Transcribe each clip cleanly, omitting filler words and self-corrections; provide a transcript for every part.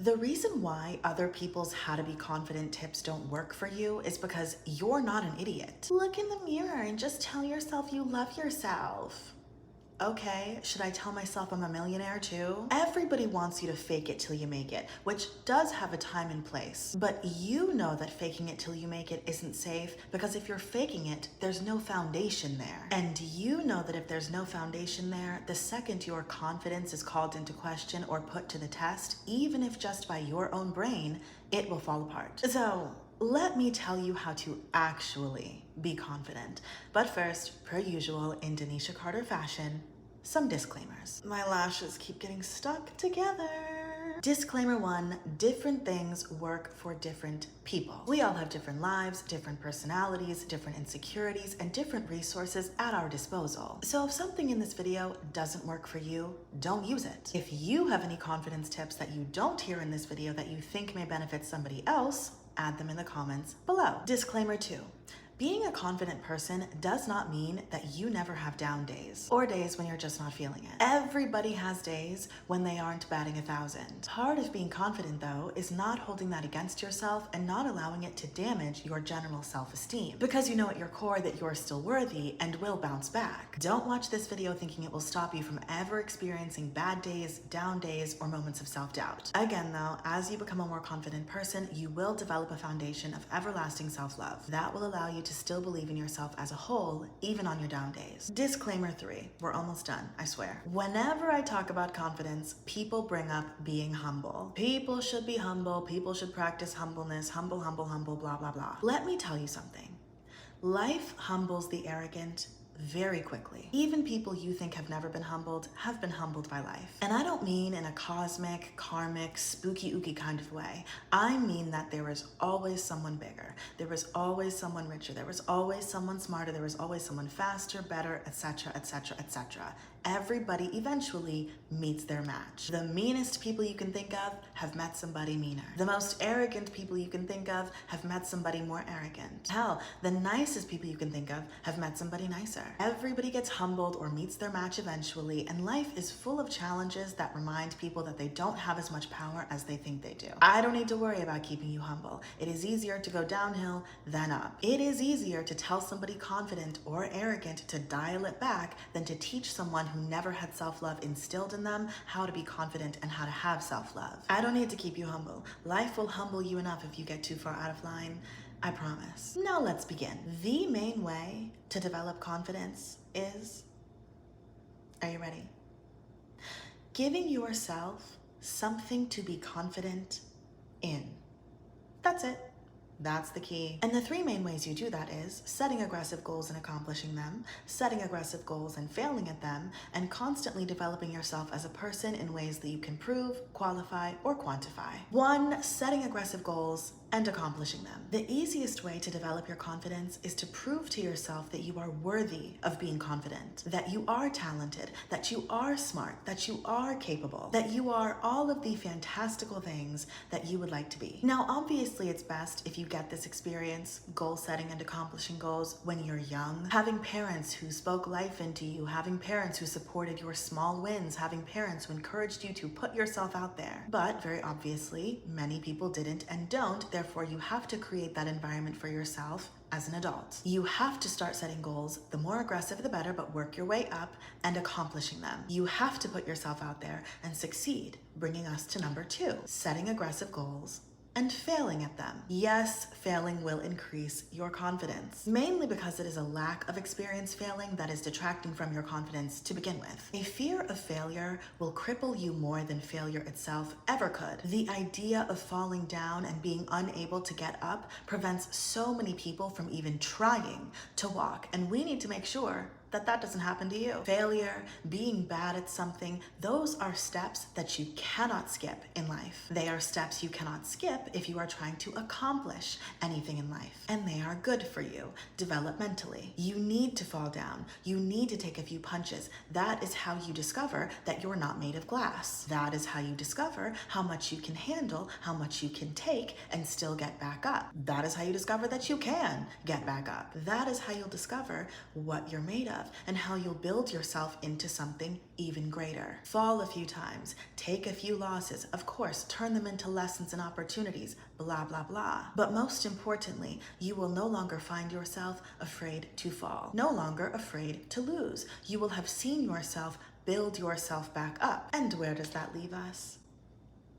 The reason why other people's how to be confident tips don't work for you is because you're not an idiot. Look in the mirror and just tell yourself you love yourself. Okay, should I tell myself I'm a millionaire too? Everybody wants you to fake it till you make it, which does have a time and place. But you know that faking it till you make it isn't safe because if you're faking it, there's no foundation there. And you know that if there's no foundation there, the second your confidence is called into question or put to the test, even if just by your own brain, it will fall apart. So, let me tell you how to actually be confident. But first, per usual in Danisha Carter fashion, some disclaimers. My lashes keep getting stuck together. Disclaimer 1, different things work for different people. We all have different lives, different personalities, different insecurities, and different resources at our disposal. So if something in this video doesn't work for you, don't use it. If you have any confidence tips that you don't hear in this video that you think may benefit somebody else, add them in the comments below. Disclaimer 2. Being a confident person does not mean that you never have down days or days when you're just not feeling it. Everybody has days when they aren't batting 1,000. Part of being confident, though, is not holding that against yourself and not allowing it to damage your general self-esteem, because you know at your core that you're still worthy and will bounce back. Don't watch this video thinking it will stop you from ever experiencing bad days, down days, or moments of self-doubt. Again, though, as you become a more confident person, you will develop a foundation of everlasting self-love that will allow you to still believe in yourself as a whole, even on your down days. Disclaimer 3, we're almost done, I swear. Whenever I talk about confidence, people bring up being humble. People should be humble, people should practice humbleness, humble, blah, blah, blah. Let me tell you something. Life humbles the arrogant very quickly. Even people you think have never been humbled have been humbled by life. And I don't mean in a cosmic, karmic, spooky ooky kind of way. I mean that there is always someone bigger. There is always someone richer. There is always someone smarter. There is always someone faster, better, etc., etc., etc. Everybody eventually meets their match. The meanest people you can think of have met somebody meaner. The most arrogant people you can think of have met somebody more arrogant. Hell, the nicest people you can think of have met somebody nicer. Everybody gets humbled or meets their match eventually, and life is full of challenges that remind people that they don't have as much power as they think they do. I don't need to worry about keeping you humble. It is easier to go downhill than up. It is easier to tell somebody confident or arrogant to dial it back than to teach someone who never had self-love instilled in them how to be confident and how to have self-love. I don't need to keep you humble. Life will humble you enough if you get too far out of line. I promise. Now let's begin. The main way to develop confidence is, are you ready? Giving yourself something to be confident in. That's it. That's the key. And the 3 main ways you do that is setting aggressive goals and accomplishing them, setting aggressive goals and failing at them, and constantly developing yourself as a person in ways that you can prove, qualify, or quantify. 1, setting aggressive goals and accomplishing them. The easiest way to develop your confidence is to prove to yourself that you are worthy of being confident, that you are talented, that you are smart, that you are capable, that you are all of the fantastical things that you would like to be. Now, obviously, it's best if you get this experience, goal setting and accomplishing goals, when you're young. Having parents who spoke life into you, having parents who supported your small wins, having parents who encouraged you to put yourself out there. But very obviously, many people didn't and don't. Therefore, you have to create that environment for yourself as an adult. You have to start setting goals. The more aggressive, the better, but work your way up and accomplishing them. You have to put yourself out there and succeed, bringing us to number 2, setting aggressive goals and failing at them. Yes, failing will increase your confidence, mainly because it is a lack of experience failing that is detracting from your confidence to begin with. A fear of failure will cripple you more than failure itself ever could. The idea of falling down and being unable to get up prevents so many people from even trying to walk, and we need to make sure that that doesn't happen to you. Failure, being bad at something, those are steps that you cannot skip in life. They are steps you cannot skip if you are trying to accomplish anything in life. And they are good for you developmentally. You need to fall down. You need to take a few punches. That is how you discover that you're not made of glass. That is how you discover how much you can handle, how much you can take, and still get back up. That is how you discover that you can get back up. That is how you'll discover what you're made of of and how you'll build yourself into something even greater. Fall a few times, take a few losses, of course, turn them into lessons and opportunities, blah, blah, blah. But most importantly, you will no longer find yourself afraid to fall, no longer afraid to lose. You will have seen yourself build yourself back up. And where does that leave us?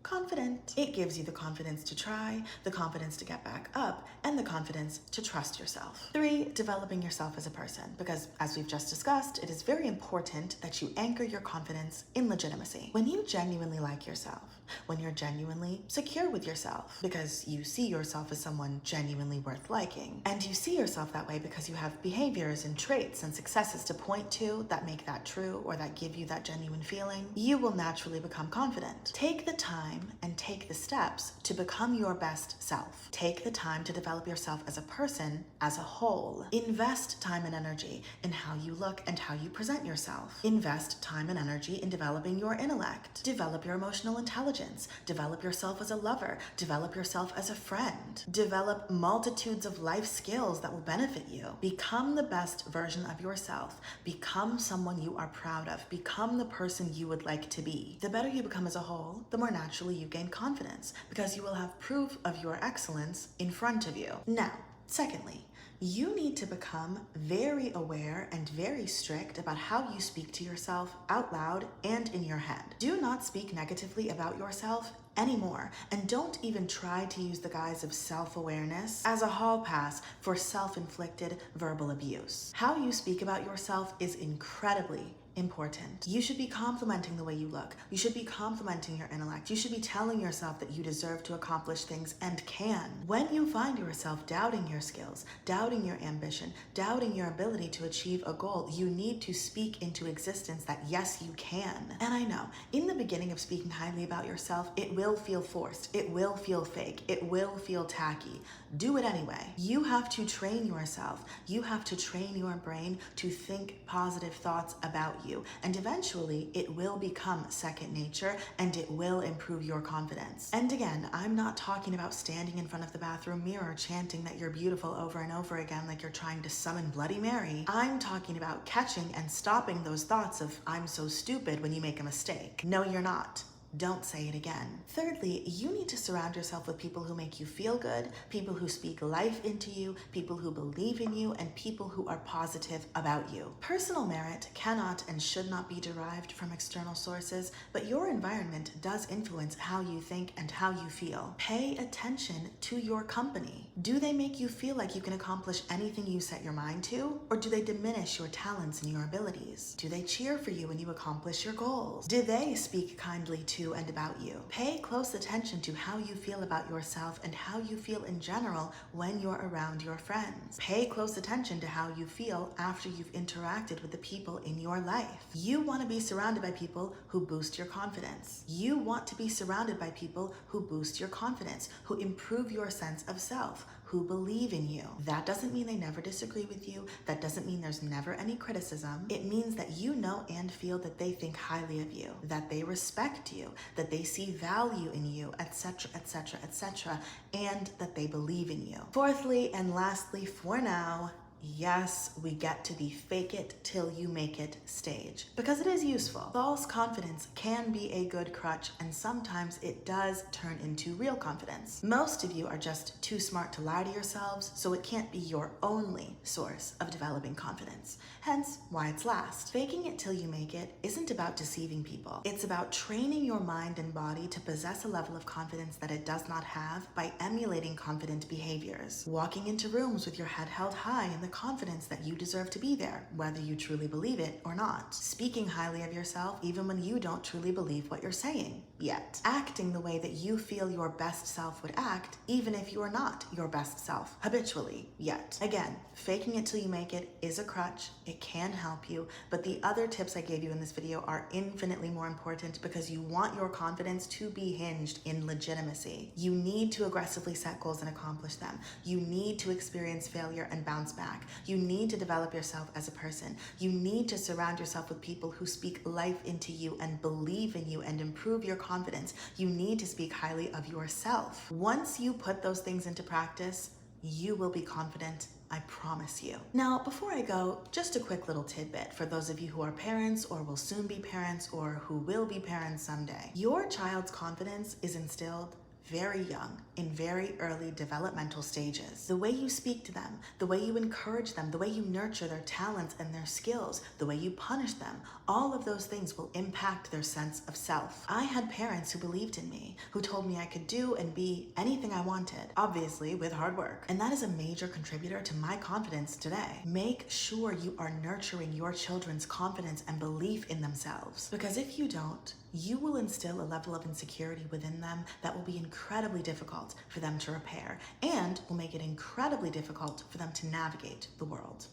Confident. It gives you the confidence to try, the confidence to get back up, and the confidence to trust yourself. 3, developing yourself as a person, because as we've just discussed, it is very important that you anchor your confidence in legitimacy. When you genuinely like yourself, when you're genuinely secure with yourself, because you see yourself as someone genuinely worth liking, and you see yourself that way because you have behaviors and traits and successes to point to that make that true or that give you that genuine feeling, you will naturally become confident. Take the time and take the steps to become your best self. Take the time to develop yourself as a person, as a whole. Invest time and energy in how you look and how you present yourself. Invest time and energy in developing your intellect. Develop your emotional intelligence. Develop yourself as a lover. Develop yourself as a friend. Develop multitudes of life skills that will benefit you. Become the best version of yourself. Become someone you are proud of. Become the person you would like to be. The better you become as a whole, the more naturally you gain confidence, because you will have proof of your excellence in front of you. Now, secondly, you need to become very aware and very strict about how you speak to yourself out loud and in your head. Do not speak negatively about yourself anymore, and don't even try to use the guise of self-awareness as a hall pass for self-inflicted verbal abuse. How you speak about yourself is incredibly important. You should be complimenting the way you look. You should be complimenting your intellect. You should be telling yourself that you deserve to accomplish things and can. When you find yourself doubting your skills, doubting your ambition, doubting your ability to achieve a goal, you need to speak into existence that yes, you can. And I know, in the beginning of speaking highly about yourself, it will feel forced. It will feel fake. It will feel tacky. Do it anyway. You have to train yourself. You have to train your brain to think positive thoughts about you, and eventually it will become second nature and it will improve your confidence. And again, I'm not talking about standing in front of the bathroom mirror chanting that you're beautiful over and over again like you're trying to summon Bloody Mary. I'm talking about catching and stopping those thoughts of I'm so stupid when you make a mistake. No, you're not. Don't say it again. Thirdly, you need to surround yourself with people who make you feel good, people who speak life into you, people who believe in you, and people who are positive about you. Personal merit cannot and should not be derived from external sources, but your environment does influence how you think and how you feel. Pay attention to your company. Do they make you feel like you can accomplish anything you set your mind to, or do they diminish your talents and your abilities? Do they cheer for you when you accomplish your goals? Do they speak kindly to and about you? Pay close attention to how you feel about yourself and how you feel in general when you're around your friends. Pay close attention to how you feel after you've interacted with the people in your life. You want to be surrounded by people who boost your confidence. You want to be surrounded by people who boost your confidence, who improve your sense of self, who believe in you. That doesn't mean they never disagree with you. That doesn't mean there's never any criticism. It means that you know and feel that they think highly of you, that they respect you, that they see value in you, etc., etc., etc., and that they believe in you. Fourthly and lastly, for now, yes, we get to the fake it till you make it stage, because it is useful. False confidence can be a good crutch, and sometimes it does turn into real confidence. Most of you are just too smart to lie to yourselves, so it can't be your only source of developing confidence. Hence, why it's last. Faking it till you make it isn't about deceiving people. It's about training your mind and body to possess a level of confidence that it does not have by emulating confident behaviors. Walking into rooms with your head held high in the confidence that you deserve to be there, whether you truly believe it or not. Speaking highly of yourself even when you don't truly believe what you're saying yet. Acting the way that you feel your best self would act, even if you are not your best self habitually yet. Again, faking it till you make it is a crutch. It can help you, but the other tips I gave you in this video are infinitely more important because you want your confidence to be hinged in legitimacy. You need to aggressively set goals and accomplish them. You need to experience failure and bounce back. You need to develop yourself as a person. You need to surround yourself with people who speak life into you and believe in you and improve your confidence. You need to speak highly of yourself. Once you put those things into practice, You will be confident, I promise you. Now, before I go, just a quick little tidbit for those of you who are parents or will soon be parents or who will be parents someday. Your child's confidence is instilled very young, in very early developmental stages. The way you speak to them, the way you encourage them, the way you nurture their talents and their skills, the way you punish them, all of those things will impact their sense of self. I had parents who believed in me, who told me I could do and be anything I wanted, obviously with hard work. And that is a major contributor to my confidence today. Make sure you are nurturing your children's confidence and belief in themselves. Because if you don't, you will instill a level of insecurity within them that will be incredibly difficult for them to repair and will make it incredibly difficult for them to navigate the world.